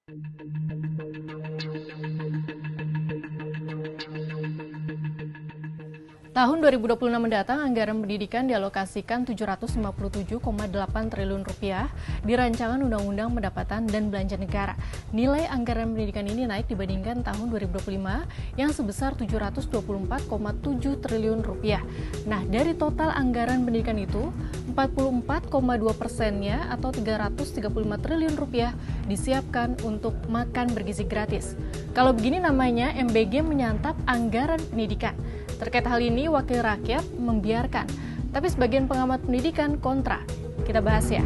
Tahun 2026 mendatang, anggaran pendidikan dialokasikan Rp757,8 triliun di Rancangan Undang-Undang Pendapatan dan Belanja Negara. Nilai anggaran pendidikan ini naik dibandingkan tahun 2025 yang sebesar Rp724,7 triliun. Nah, dari total anggaran pendidikan itu, 44,2%-nya atau Rp335 triliun disiapkan untuk makan bergizi gratis. Kalau begini namanya MBG menyantap anggaran pendidikan. Terkait hal ini, Wakil Rakyat membiarkan, tapi sebagian pengamat pendidikan kontra. Kita bahas ya.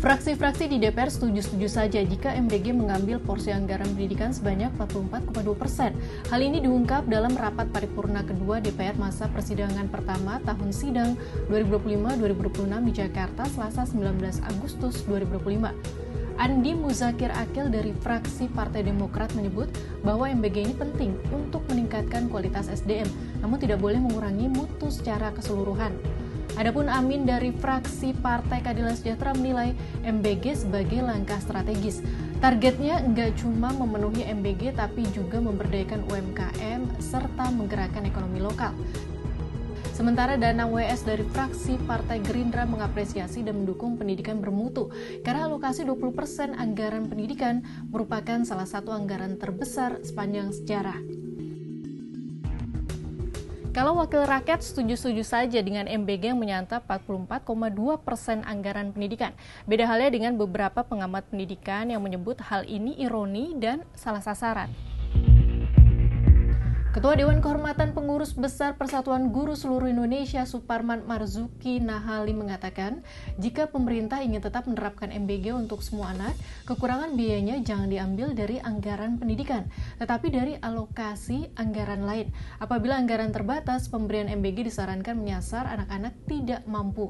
Fraksi-fraksi di DPR setuju-setuju saja jika MBG mengambil porsi anggaran pendidikan sebanyak 44,2%. Hal ini diungkap dalam rapat paripurna kedua DPR masa persidangan pertama tahun sidang 2025-2026 di Jakarta, Selasa 19 Agustus 2025. Andi Muzakir Akil dari fraksi Partai Demokrat menyebut bahwa MBG ini penting untuk meningkatkan kualitas SDM, namun tidak boleh mengurangi mutu secara keseluruhan. Adapun Amin dari fraksi Partai Keadilan Sejahtera menilai MBG sebagai langkah strategis. Targetnya enggak cuma memenuhi MBG tapi juga memberdayakan UMKM serta menggerakkan ekonomi lokal. Sementara Danang WS dari fraksi Partai Gerindra mengapresiasi dan mendukung pendidikan bermutu karena alokasi 20% anggaran pendidikan merupakan salah satu anggaran terbesar sepanjang sejarah. Kalau Wakil Rakyat setuju-setuju saja dengan MBG yang menyantap 44,2% anggaran pendidikan. Beda halnya dengan beberapa pengamat pendidikan yang menyebut hal ini ironi dan salah sasaran. Ketua Dewan Kehormatan Pengurus Besar Persatuan Guru Seluruh Indonesia Suparman Marzuki Nahali mengatakan, jika pemerintah ingin tetap menerapkan MBG untuk semua anak, kekurangan biayanya jangan diambil dari anggaran pendidikan, tetapi dari alokasi anggaran lain. Apabila anggaran terbatas, pemberian MBG disarankan menyasar anak-anak tidak mampu.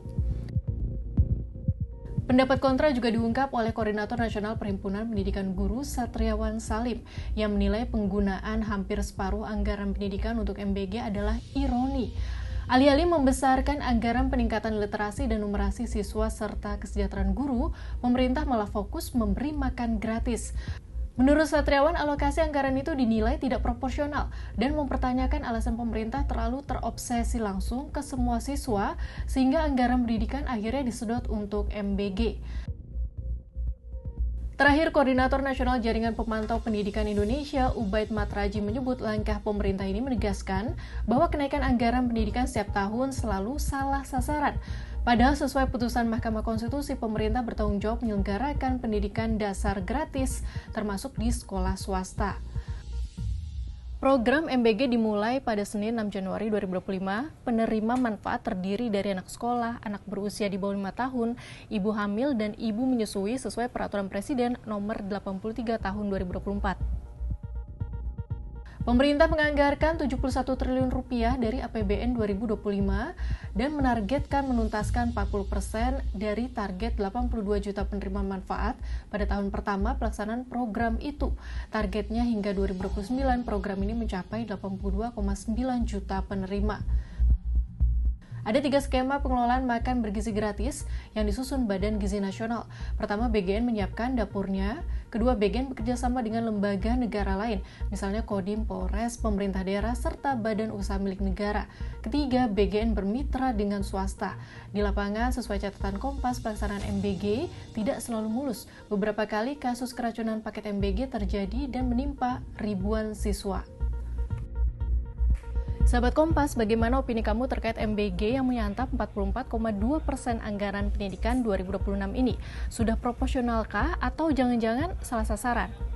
Pendapat kontra juga diungkap oleh Koordinator Nasional Perhimpunan Pendidikan Guru Satriawan Salim yang menilai penggunaan hampir separuh anggaran pendidikan untuk MBG adalah ironi. Alih-alih membesarkan anggaran peningkatan literasi dan numerasi siswa serta kesejahteraan guru, pemerintah malah fokus memberi makan gratis. Menurut Satriawan, alokasi anggaran itu dinilai tidak proporsional dan mempertanyakan alasan pemerintah terlalu terobsesi langsung ke semua siswa sehingga anggaran pendidikan akhirnya disedot untuk MBG. Terakhir, Koordinator Nasional Jaringan Pemantau Pendidikan Indonesia, Ubaid Matraji menyebut langkah pemerintah ini menegaskan bahwa kenaikan anggaran pendidikan setiap tahun selalu salah sasaran. Padahal sesuai putusan Mahkamah Konstitusi, pemerintah bertanggung jawab menyelenggarakan pendidikan dasar gratis, termasuk di sekolah swasta. Program MBG dimulai pada Senin 6 Januari 2025. Penerima manfaat terdiri dari anak sekolah, anak berusia di bawah 5 tahun, ibu hamil, dan ibu menyusui sesuai Peraturan Presiden Nomor 83 Tahun 2024. Pemerintah menganggarkan Rp71 triliun dari APBN 2025 dan menargetkan menuntaskan 40% dari target 82 juta penerima manfaat pada tahun pertama pelaksanaan program itu. Targetnya hingga 2029 program ini mencapai 82,9 juta penerima. Ada 3 skema pengelolaan makan bergizi gratis yang disusun Badan Gizi Nasional. Pertama, BGN menyiapkan dapurnya. Kedua, BGN bekerjasama dengan lembaga negara lain, misalnya Kodim, Polres, pemerintah daerah, serta badan usaha milik negara. Ketiga, BGN bermitra dengan swasta. Di lapangan, sesuai catatan Kompas, pelaksanaan MBG tidak selalu mulus. Beberapa kali kasus keracunan paket MBG terjadi dan menimpa ribuan siswa. Sahabat Kompas, bagaimana opini kamu terkait MBG yang menyantap 44,2% anggaran pendidikan 2026 ini? Sudah proporsionalkah atau jangan-jangan salah sasaran?